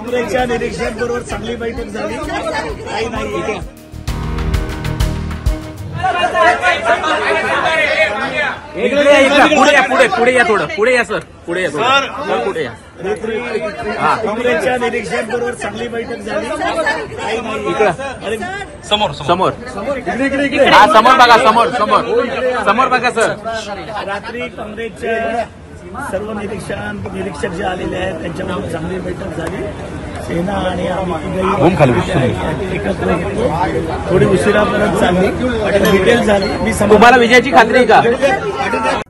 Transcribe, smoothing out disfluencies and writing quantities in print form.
काँग्रेसच्या निरीक्षकांबरोबर चांगली बैठक झाली. काही नाही पुढे या थोडं पुढे या सर पुढे या सर पुढे या. काँग्रेसच्या निरीक्षकांबरोबर चांगली बैठक झाली. काही नाही इकडं समोर समोर हा समोर बघा समोर बघा सर. रात्री काँग्रेसच्या सर्व निरीक्षक जे आलेले आहेत त्यांच्याबरोबर चांगली बैठक झाली. सेना आणि आम्ही एकत्र घेतलो. थोडी उशिरापर्यंत चालली डिटेल झाली. मी तुम्हाला विजयाची खात्री आहे का?